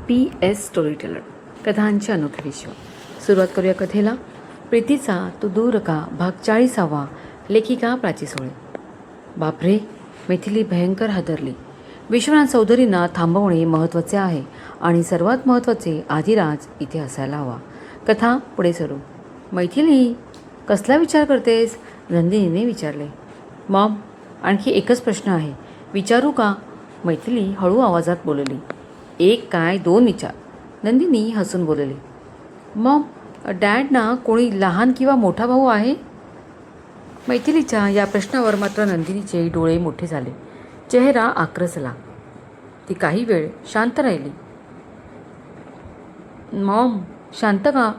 PS storyteller कथांचे अनोखे विश्व. सुरुवात करूया कथेला. प्रीतीचा तो दूर का भाग 40. लेखिका प्राची सोळे. बापरे, मैथिली भयंकर हादरली. विश्वनाथ चौधरींना थांबवणे महत्त्वाचे आहे आणि सर्वात महत्त्वाचे आदिराज इथे असायला हवा. कथा पुढे सरू. मैथिली, कसला विचार करतेस? नंदिनीने विचारले. मॉम, आणखी एकच प्रश्न आहे, विचारू का? मैथिली हळू आवाजात बोलली. एक काय 2 विचार. नंदिनी हसून बोलली. मॉम, डॅडना कोणी लहान किंवा मोठा भाऊ आहे? मैथिलीच्या या प्रश्नावर मात्र नंदिनीचे डोळे मोठे झाले, चेहरा आक्रसला. ती काही वेळ शांत राहिली. मॉम, शांत का?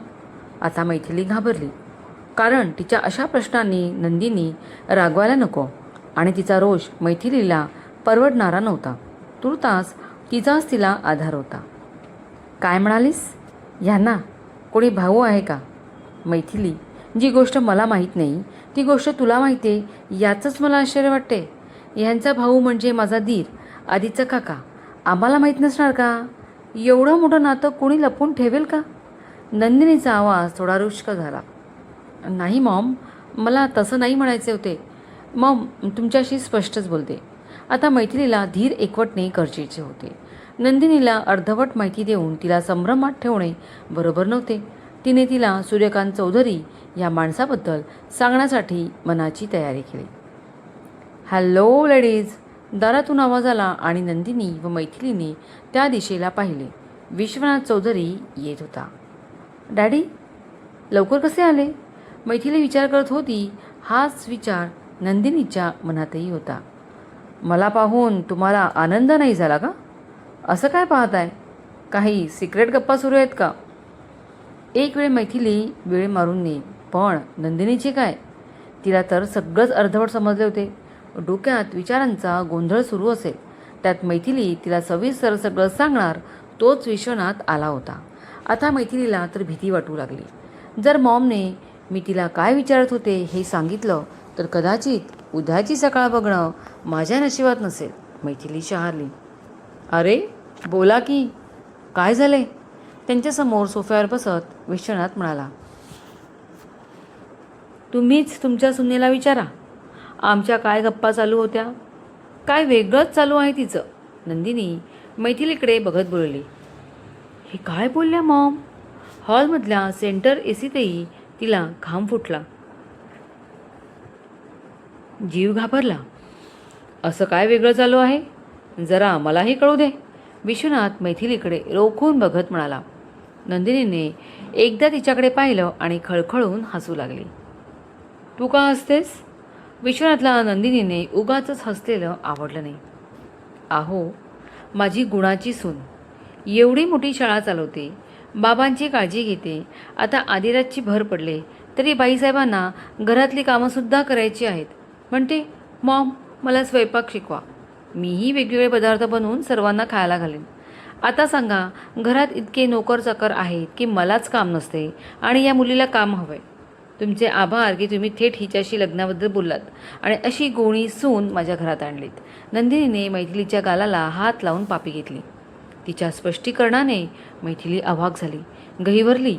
आता मैथिली घाबरली, कारण तिच्या अशा प्रश्नांनी नंदिनी रागवायला नको आणि तिचा रोष मैथिलीला परवडणारा नव्हता. तुर्तास तिचाच तिला आधार होता. काय म्हणालीस? ह्यांना कोणी भाऊ आहे का? मैथिली, जी गोष्ट मला माहीत नाही ती गोष्ट तुला माहिती आहे याचंच मला आश्चर्य वाटते. ह्यांचा भाऊ म्हणजे माझा दीर, आधीचा काका. आम्हाला माहीत नसणार का? एवढं मोठं नातं कोणी लपवून ठेवेल का? नंदिनीचा आवाज थोडा रुष्क झाला. नाही मॉम, मला तसं नाही म्हणायचे होते. मॉम, तुमच्याशी स्पष्टच बोलते. आता मैथिलीला धीर एकवटणे गरजेचे होते. नंदिनीला अर्धवट माहिती देऊन तिला संभ्रमात ठेवणे बरोबर नव्हते. तिने तिला सूर्यकांत चौधरी या माणसाबद्दल सांगण्यासाठी मनाची तयारी केली. हॅलो लेडीज, दारातून आवाज आला आणि नंदिनी व मैथिलीने त्या दिशेला पाहिले. विश्वनाथ चौधरी येत होता. डॅडी, लवकर कसे आले? मैथिली विचार करत होती. हाच विचार नंदिनीच्या मनातही होता. मला पाहून तुम्हाला आनंद नाही झाला का? असं काय पाहताय? काही सिक्रेट गप्पा सुरू आहेत का? एक वेळ मैथिली वेळ मारून नेईल, पण नंदिनीचे काय? तिला तर सगळंच अर्धवट समजले होते. डोक्यात विचारांचा गोंधळ सुरू असेल, त्यात मैथिली तिला सविस्तर सगळं सांगणार तोच विश्वनाथ आला होता. आता मैथिलीला तर भीती वाटू लागली. जर मॉमने मी तिला काय विचारत होते हे सांगितलं तर कदाचित उद्याची सकाळ बघणं माझ्या नशिबात नसेल. मैथिली शहारली. अरे बोला की, काय झाले? त्यांच्यासमोर सोफ्यावर बसत विश्वनाथ म्हणाला. तुम्हीच तुमच्या सुनेला विचारा, आमच्या काय गप्पा चालू होत्या? काय वेगळंच चालू आहे तिचं. नंदिनी मैथिलीकडे बघत बोलली. हे काय बोलल्या मॉम? हॉलमधल्या सेंटर एसीतही तिला घाम फुटला. जीव घाबरला. असं काय वेगळं चालू आहे? जरा मलाही कळू दे. विश्वनाथ मैथिलीकडे रोखून बघत म्हणाला. नंदिनीने एकदा तिच्याकडे पाहिलं आणि खळखळून हसू लागली. तू का हसतेस? विश्वनाथला नंदिनीने उगाचच हसलेलं आवडलं नाही. आहो, माझी गुणाची सून एवढी मोठी शाळा चालवते, बाबांची काळजी घेते. आता आदिराजची भर पडले तरी बाईसाहेबांना घरातली कामंसुद्धा करायची आहेत. म्हणते, मॉम मला स्वयंपाक शिकवा. मीही वेगवेगळे पदार्थ बनवून सर्वांना खायला घालेन. आता सांगा, घरात इतके नोकर चाकर आहेत की मलाच काम नसते आणि या मुलीला काम हवं आहे. तुमचे आभार की तुम्ही थेट हिच्याशी लग्नाबद्दल बोललात आणि अशी गोणी सून माझ्या घरात आणलीत. नंदिनीने मैथिलीच्या गालाला हात लावून पापी घेतली. तिच्या स्पष्टीकरणाने मैथिली अवाक झाली, गहिवरली.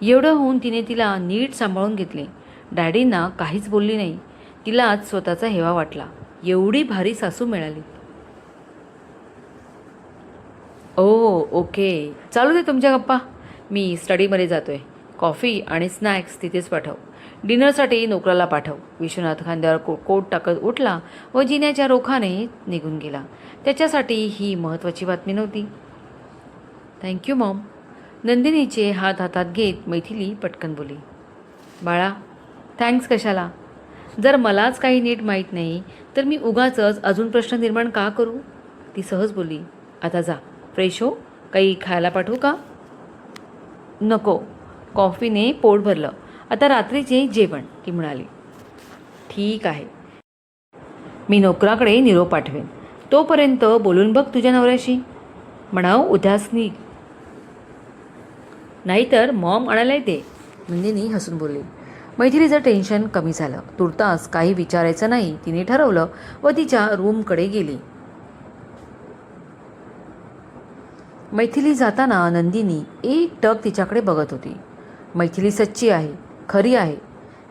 एवढं होऊन तिने तिला नीट सांभाळून घेतले. डॅडींना काहीच बोलली नाही. तिलाच स्वतःचा हेवा वाटला. एवढी भारी सासू मिळाली. ओके, चालू दे तुमच्या गप्पा. मी स्टडीमध्ये जातोय. कॉफी आणि स्नॅक्स तिथेच पाठव. डिनरसाठी नोकराला पाठव. विश्वनाथ खांद्यावर कोट टाकत उठला व जिन्याच्या रोखाने निघून गेला. त्याच्यासाठी ही महत्त्वाची बातमी नव्हती. Thank you Maugham. नंदिनीचे हात हातात घेत मैथिली पटकन बोली. बाळा, थँक्स कशाला? जर मलाच काही नीट माहीत नाही तर मी उगाचच अजून प्रश्न निर्माण का करू? ती सहज बोली. आता जा, फ्रेश हो. काही खायला पाठवू का? नको, कॉफीने पोट भरलं. आता रात्रीचे जेवण, ती म्हणाली. ठीक आहे, मी नोकराकडे निरोप पाठवेन. तोपर्यंत बोलून बघ तुझ्या नवऱ्याशी. म्हणाव उद्याच निघ, नाहीतर मॉम आणायला येते. नंदिनी हसून बोलली. मैथिलीचं टेन्शन कमी झालं. तुर्तास काही विचारायचं नाही तिने ठरवलं व तिच्या रूमकडे गेली. मैथिली जाताना नंदिनी एकटक तिच्याकडे बघत होती. मैथिली सच्ची आहे, खरी आहे.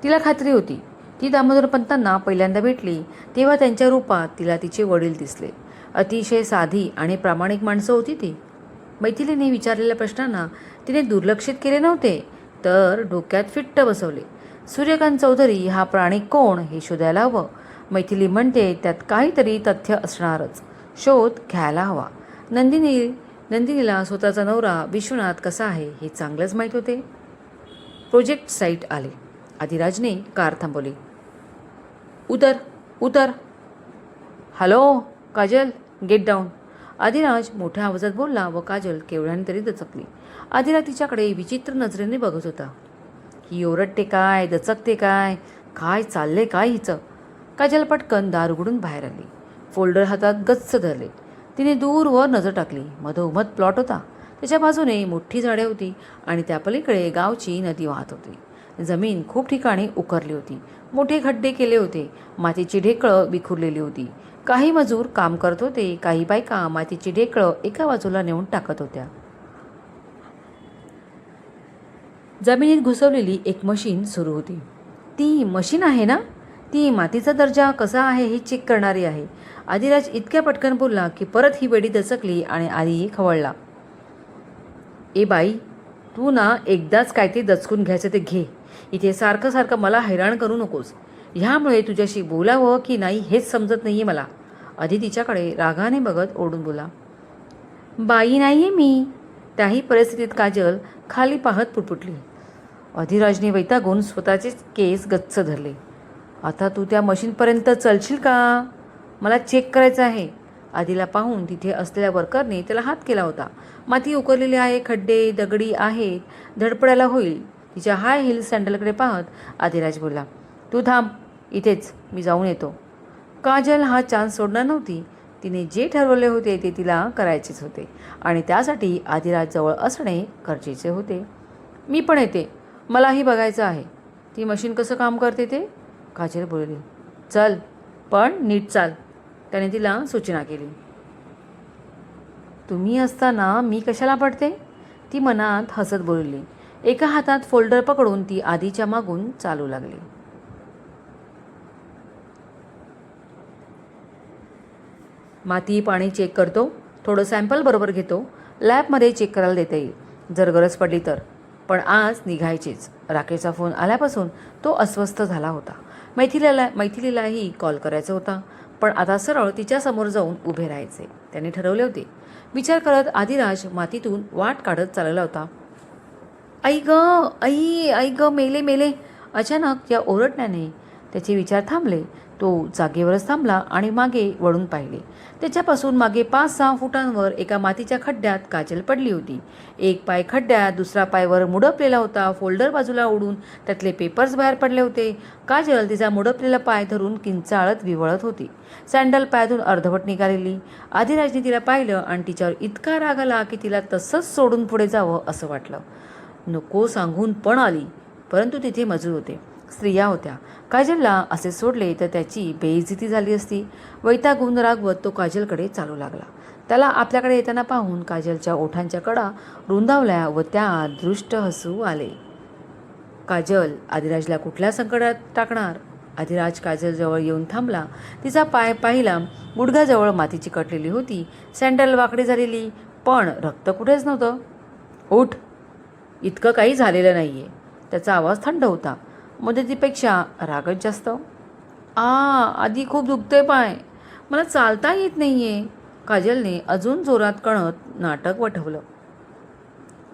तिला खात्री होती. ती दामोदरपंतांना पहिल्यांदा भेटली तेव्हा त्यांच्या रूपात तिला तिचे वडील दिसले. अतिशय साधी आणि प्रामाणिक माणसं होती ती. मैथिलीने विचारलेल्या प्रश्नांना तिने दुर्लक्षित केले नव्हते, तर डोक्यात फिट्ट बसवले. सूर्यकांत चौधरी हा प्राणी कोण हे शोधायला हवं. मैथिली म्हणते त्यात काहीतरी तथ्य असणारच. शोध घ्यायला हवा. नंदिनीला स्वतःचा नवरा विश्वनाथ कसा आहे हे चांगलंच माहीत होते. प्रोजेक्ट साईट आले. आदिराजने कार थांबवली. उतर उतर. Hello Kajal, get down. Adiraj मोठ्या आवाजात बोलला व काजल केवढ्याने तरी दचकली. आदिराज तिच्याकडे विचित्र नजरेने बघत होता. ही ओरडते काय, दचकते काय, काय चालले काय हिचं. काजल पटकन दार उघडून बाहेर आली. फोल्डर हातात गच्च धरले. तिने दूरवर नजर टाकली. मधोमध प्लॉट होता. त्याच्या बाजूने मोठी झाडे होती आणि त्या पलीकडे गावची नदी वाहत होती. जमीन खूप ठिकाणी उकरली होती. मोठे खड्डे केले होते. मातीची ढेकळं विखुरलेली होती. काही मजूर काम करत होते. काही बायका मातीची ढेकळं एका बाजूला नेऊन टाकत होत्या. जमिनीत घुसवलेली एक मशीन सुरू होती. ती मशीन आहे ना? ती मातीचा दर्जा कसा आहे हे चेक करणारी आहे. आदिराज इतक्या पटकन बोलला की परत ही वेडी दचकली आणि आधी खवळला. ए बाई, तू ना एकदाच काय ते दचकून घ्यायचं ते घे. इथे सारखं सारखं मला हैराण करू नकोस. ह्यामुळे तुझ्याशी बोलावं की नाही हेच समजत नाही आहे मला. आधी तिच्याकडे रागाने बघत ओरडून बोला. बाई नाही आहे मी. त्याही परिस्थितीत काजल खाली पाहत पुटपुटली. अधिराजने वैतागून स्वतःचे केस गच्च धरले. आता तू त्या मशीनपर्यंत चलशील का? मला चेक करायचं आहे. आधीला पाहून तिथे असलेल्या वर्करने त्याला हात केला होता. माती उकरलेली आहे, खड्डे दगडी आहेत, धडपडायला होईल. तिच्या हाय हिल सँडलकडे पाहत आदिराज बोलला. तू थांब इथेच, मी जाऊन येतो. काजल हा चान्स सोडणार नव्हती. तिने जे ठरवले होते ते तिला करायचेच होते आणि त्यासाठी आदिराजजवळ असणे गरजेचे होते. मी पण येते, मलाही बघायचं आहे ती मशीन कसं काम करते ते. काजल बोलली. चल पण नीट चाल, त्याने तिला सूचना केली. तुम्ही असताना मी कशाला पडते, ती मनात हसत बोलली. एका हातात फोल्डर पकडून ती आधीच्या मागून चालू लागली. माती पाणी चेक करतो, थोडं सॅम्पल बरोबर घेतो, लॅबमध्ये चेक करायला देता येईल जर गरज पडली तर. पण आज निघायचीच. राकेशचा फोन आल्यापासून तो अस्वस्थ झाला होता. मैथिलीलाही कॉल करायचा होता, पण आता सरळ तिच्यासमोर जाऊन उभे राहायचे त्याने ठरवले होते. विचार करत आदिराज मातीतून वाट काढत चालला होता. आई ग, आई ग, मेले मेले. अचानक या ओरडण्याने त्याचे विचार थांबले. तो जागेवरच थांबला आणि मागे वळून पाहिले. त्याच्यापासून मागे 5-6 फुटांवर एका मातीच्या खड्ड्यात काजल पडली होती. एक पाय खड्ड्यात, दुसरा पायवर मुडपलेला होता. फोल्डर बाजूला उडून त्यातले पेपर्स बाहेर पडले होते. काजल तिचा मुडपलेला पाय धरून किंचाळत विवळत होती. सँडल पायातून अर्धवट निघालेली. आदिराजने तिला पाहिलं आणि तिच्यावर इतका राग आला की तिला तसंच सोडून पुढे जावं असं वाटलं. नको सांगून पण आली, परंतु तिथे मजूर होते, स्त्रिया होत्या. काजलला असे सोडले तर त्याची बेइज्जती झाली असती. वैतागून रागवत तो काजलकडे चालू लागला. त्याला आपल्याकडे येताना पाहून काजलच्या ओठांच्या कडा रुंदावल्या व त्या दृष्ट हसू आले. काजल आदिराजला कुठल्या संकटात टाकणार. आदिराज काजलजवळ येऊन थांबला. तिचा पाय पाहिला. गुडघ्याजवळ माती चिकटलेली होती. सँडल वाकडी झालेली, पण रक्त कुठेच नव्हतं. उठ, इतकं काही झालेलं नाही आहे. त्याचा आवाज थंड होता, मदतीपेक्षा रागच जास्त. आधी खूप दुखतोय पाय, मला चालता येत नाही आहे. काजलने अजून जोरात कणत नाटक वठवलं.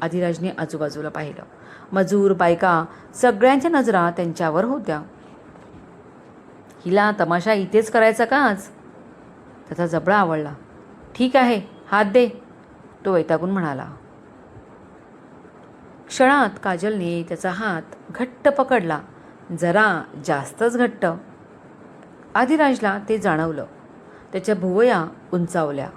आदिराजने आजूबाजूला पाहिलं. मजूर, बायका, सगळ्यांच्या नजरा त्यांच्यावर होत्या. हिला तमाशा इथेच करायचा का आज? त्याचा जबडा आवडला. ठीक आहे, हात दे, तो वैतागून म्हणाला. क्षणात काजलने त्याचा हात घट्ट पकडला, जरा जास्तच घट्ट. आदिराजला ते जाणवलं. त्याच्या भुवया उंचावल्या.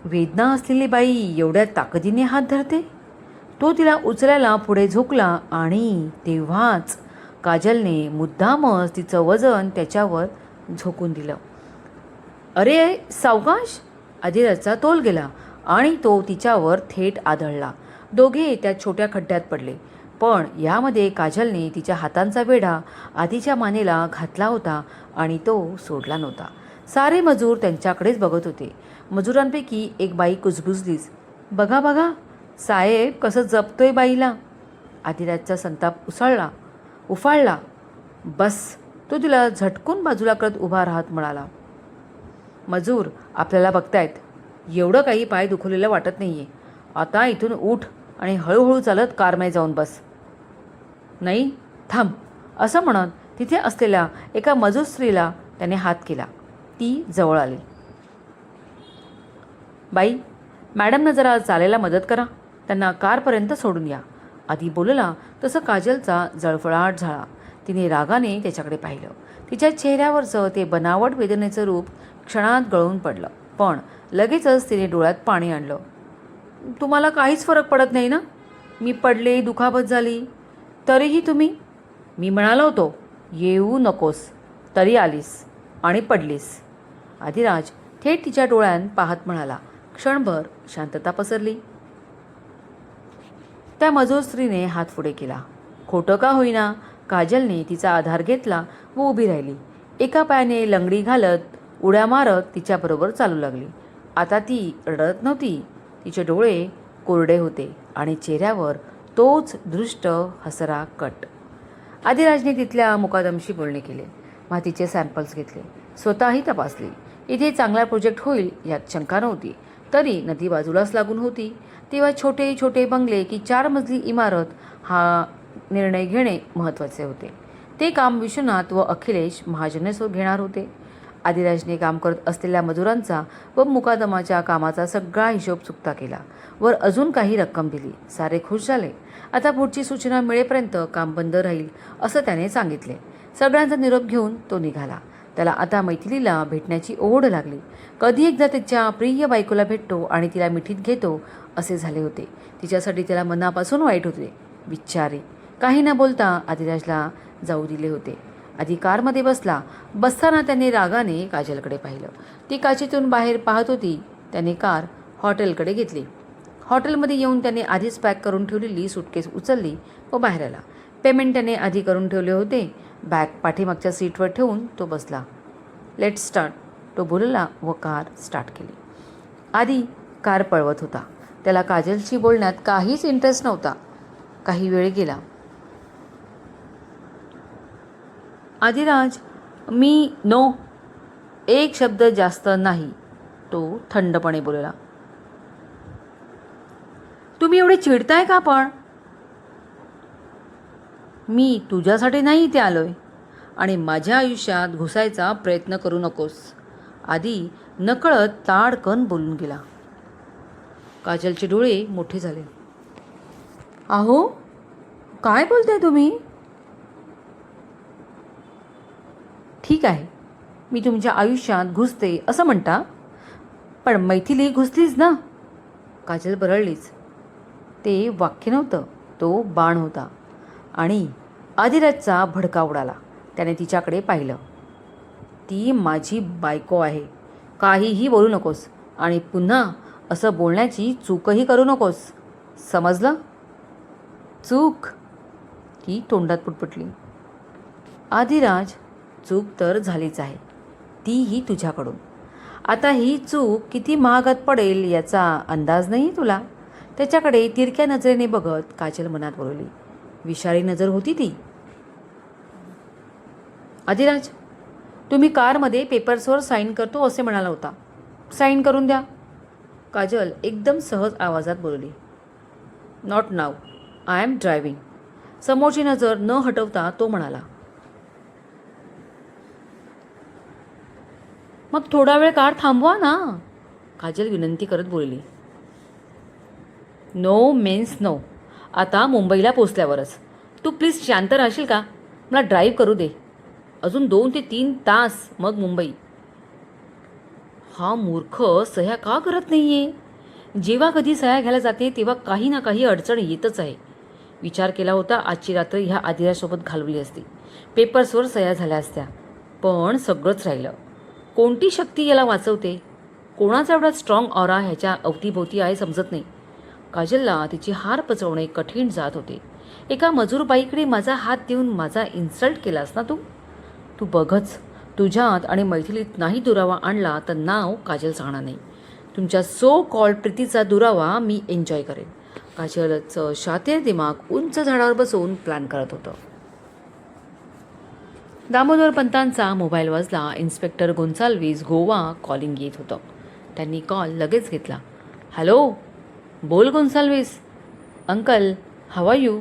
वेदना असलेली बाई एवढ्या ताकदीने हात धरते. तो तिला उचलायला पुढे झोकला आणि तेव्हाच काजलने मुद्दामच तिचं वजन त्याच्यावर झोकून दिलं. अरे सावकाश! आदिराजचा तोल गेला आणि तो तिच्यावर थेट आदळला. दोघे त्या छोट्या खड्ड्यात पडले. पण यामध्ये काजलने तिच्या हातांचा वेढा आधीच्या मानेला घातला होता आणि तो सोडला नव्हता. सारे मजूर त्यांच्याकडेच बघत होते. मजुरांपैकी एक बाई कुजबुजलीच, बघा बघा साहेब कसं जपतोय बाईला. आदिराजचा संताप उफाळला. बस, तो तिला झटकून बाजूला करत उभा राहत म्हणाला, मजूर आपल्याला बघतायत, एवढं काही पाय दुखवलेलं वाटत नाहीये. आता इथून उठ आणि हळूहळू चालत कारमध्ये जाऊन बस. नाही, थांब, असं म्हणत तिथे असलेल्या एका मजूर स्त्रीला त्याने हात केला. ती जवळ आली. बाई, मॅडमनं जरा चालायला मदत करा, त्यांना कारपर्यंत सोडून या. आधी बोलला तसं काजलचा जळफळाट झाला. तिने रागाने त्याच्याकडे पाहिलं. तिच्या चेहऱ्यावरचं ते बनावट वेदनेचं रूप क्षणात गळून पडलं. पण लगेचच तिने डोळ्यात पाणी आणलं. तुम्हाला काहीच फरक पडत नाही ना? मी पडले, दुखापत झाली, तरीही तुम्ही? मी म्हणालो होतो येऊ नकोस, तरी आलीस आणि पडलीस. आदिराज थेट तिच्या डोळ्यात पाहत म्हणाला. क्षणभर शांतता पसरली. त्या मजूर स्त्रीने हात पुढे केला. खोटं का होईना काजलने तिचा आधार घेतला व उभी राहिली. एका पायाने लंगडी घालत उड्या मारत तिच्याबरोबर चालू लागली. आता ती रडत नव्हती. तिचे डोळे कोरडे होते आणि चेहऱ्यावर तोच दृष्ट हसरा कट. आदिराजने तिथल्या मुकादमशी बोलणे केले. मातीचे सॅम्पल्स घेतले. स्वतःही तपासली. इथे चांगला प्रोजेक्ट होईल यात शंका नव्हती. तरी नदी बाजूलाच लागून होती. तेव्हा छोटे छोटे बंगले की 4 मजली इमारत हा निर्णय घेणे महत्त्वाचे होते. ते काम विश्वनाथ व अखिलेश महाजनेसोर घेणार होते. आदिराजने काम करत असलेल्या मजुरांचा व मुकादमाच्या कामाचा सगळा हिशोब चुकता केला. वर अजून काही रक्कम दिली. सारे खुश झाले. आता पुढची सूचना मिळेपर्यंत काम बंद राहील असं त्याने सांगितले. सगळ्यांचा निरोप घेऊन तो निघाला. त्याला आता मैथिलीला भेटण्याची ओढ लागली. कधी एकदा त्याच्या प्रिय बायकोला भेटतो आणि तिला मिठीत घेतो असे झाले होते. तिच्यासाठी त्याला मनापासून वाईट होते. बिचारी. काही न बोलता आदिराजला जाऊ दिले होते. आधी कारमध्ये बसताना त्याने रागाने काजलकडे पाहिलं. ती काचेतून बाहेर पाहत होती. त्याने कार हॉटेलकडे घेतली. हॉटेलमध्ये येऊन त्याने आधीच पॅक करून ठेवलेली सुटकेस उचलली व बाहेर आला. पेमेंट त्याने आधी करून ठेवले होते. बॅग पाठीमागच्या सीटवर ठेवून तो बसला. लेट्स स्टार्ट, तो बोलला व कार स्टार्ट केली. आधी कार पळवत होता. त्याला काजलशी बोलण्यात काहीच इंटरेस्ट नव्हता. काही वेळ गेला. आदिराज, नो, एक शब्द जास्त नाही, तो थंडपणे बोलला. तुम्ही एवढे चिडताय का पण? मी तुझ्यासाठी नाही इथे आलोय आणि माझ्या आयुष्यात घुसायचा प्रयत्न करू नकोस. आधी नकळत ताडकन बोलून गेला. काजलचे डोळे मोठे झाले. अहो, काय बोलताय तुम्ही? ठीक आहे, मी तुमच्या आयुष्यात घुसते असं म्हणता, पण मैथिली घुसलीच ना. काजल बरळलीच. ते वाक्य नव्हतं, तो बाण होता. आणि आदिराजचा भडका उडाला. त्याने तिच्याकडे पाहिलं. ती माझी बायको आहे. काहीही बोलू नकोस आणि पुन्हा असं बोलण्याची चूकही करू नकोस, समजलं? चूक? ती तोंडात पुटपुटली. आदिराज, चूक तर झालीच आहे, तीही तुझ्याकडून. आता ही चूक किती महागात पडेल याचा अंदाज नाही तुला. त्याच्याकडे तिरक्या नजरेने बघत काजल मनात बोलली. विषारी नजर होती ती. आदिराज, तुम्ही कारमध्ये पेपर्सवर साईन करतो असे म्हणाला होता. साईन करून द्या. काजल एकदम सहज आवाजात बोलली. Not now, I am driving. समोरची नजर न हटवता तो म्हणाला. मग थोडा वेळ कार थांबवा ना, काजल विनंती करत बोलली. No means no. आता मुंबईला पोचल्यावरच. तू प्लीज शांत राहशील का? मला ड्राईव्ह करू दे. अजून 2 ते 3 तास, मग मुंबई. हा मूर्ख सह्या का करत नाहीये? जेव्हा कधी सह्या घ्यायला जाते तेव्हा काही ना काही अडचण येतच आहे. विचार केला होता आजची रात्र ह्या आदिराजसोबत घालवली असती. पेपर्सवर सह्या झाल्या असत्या, पण सगळंच राहिलं. कोणती शक्ती याला वाचवते? कोणाचा एवढा स्ट्रॉंग ऑरा ह्याच्या अवतीभोवती आहे समजत नाही. काजलला तिची हार पचवणे कठीण जात होते. एका मजूरबाईकडे माझा हात देऊन माझा इन्सल्ट केलास ना तू? तू बघच, तुझ्यात आणि मैथिलीत नाही दुरावा आणला तर नाव काजल सांगणार नाही. तुमच्या सो कॉल्ड प्रीतीचा दुरावा मी एन्जॉय करेन. काजलचं शातीर दिमाग उंच झाडावर बसवून प्लॅन करत होतं. दामोदर पंतांचा मोबाईल वाजला. इन्स्पेक्टर गोन्साल्विस गोवा कॉलिंग येत होतं. त्यांनी कॉल लगेच घेतला. हॅलो, बोल Gonsalves. Uncle, how are you?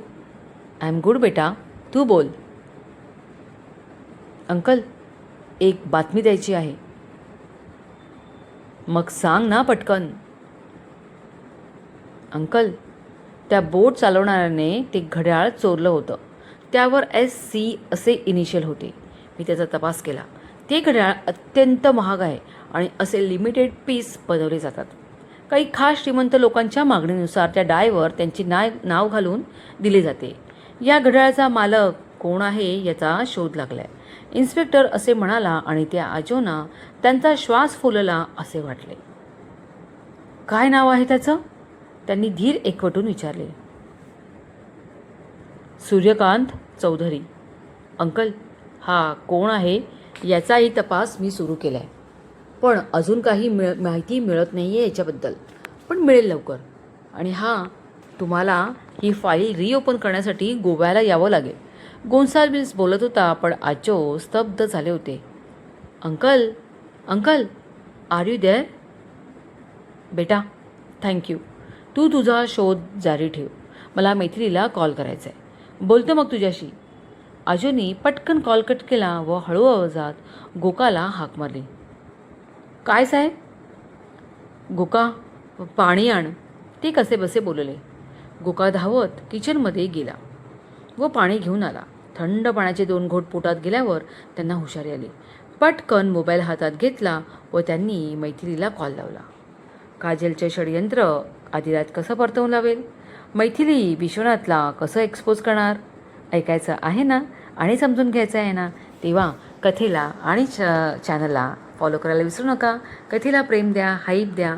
I am good बेटा, तू बोल. अंकल, एक बातमी द्यायची आहे. मग सांग ना पटकन. अंकल, त्या बोट चालवणाऱ्याने ते घड्याळ चोरलं होतं. त्यावर SC असे इनिशियल होते. मी त्याचा तपास केला. ते घड्याळ अत्यंत महाग आहे आणि असे लिमिटेड पीस बनवले जातात. काही खास श्रीमंत लोकांच्या मागणीनुसार त्या डायवर त्यांची नाव घालून दिले जाते. या घड्याळाचा मालक कोण आहे याचा शोध लागलाय, इन्स्पेक्टर असे म्हणाला आणि त्या आजोना त्यांचा श्वास फुलला असे वाटले. काय नाव आहे त्याचं? त्यांनी धीर एकवटून विचारले. सूर्यकांत चौधरी. अंकल, हा कोण आहे याचाही तपास मी सुरू केला आहे, पण अजून काही माहिती मिळत नाही आहे याच्याबद्दल, पण मिळेल लवकर. आणि तुम्हाला ही फाईल रिओपन करण्यासाठी गोव्याला यावं लागेल. गोन्साल्विस बोलत होता, पण आजो स्तब्ध झाले होते. Uncle, uncle, are you there? बेटा, थँक्यू. तू तुझा शोध जारी ठेव. मला मैथिलीला कॉल करायचा आहे. बोलतो मग तुझ्याशी. आजोनी पटकन कॉल कट केला व हळू आवाजात गोकाला हाक मारली. काय साहेब? गोका, पाणी आण. ते कसे बसे बोलले. गोका धावत किचनमध्ये गेला व पाणी घेऊन आला. थंड पाण्याचे 2 घोट पोटात गेल्यावर त्यांना हुशारी आली. पटकन मोबाईल हातात घेतला व त्यांनी मैथिलीला कॉल लावला. काजलचे षडयंत्र आदिरात कसं परतवून लावेल? मैथिली विश्वनाथला कसं एक्सपोज करणार? ऐकायचं आहे ना आणि समजून घ्यायचं आहे ना? तेव्हा कथेला आणि चॅनलला फॉलो करायला विसरू नका. कथेला प्रेम द्या, हाईप द्या.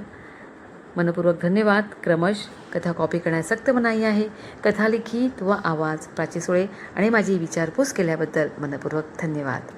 मनपूर्वक धन्यवाद. क्रमश कथा कॉपी करण्यास सक्त मनाई आहे. कथा लिखित व आवाज प्राची सुळे आणि माझी विचारपूस केल्याबद्दल मनपूर्वक धन्यवाद.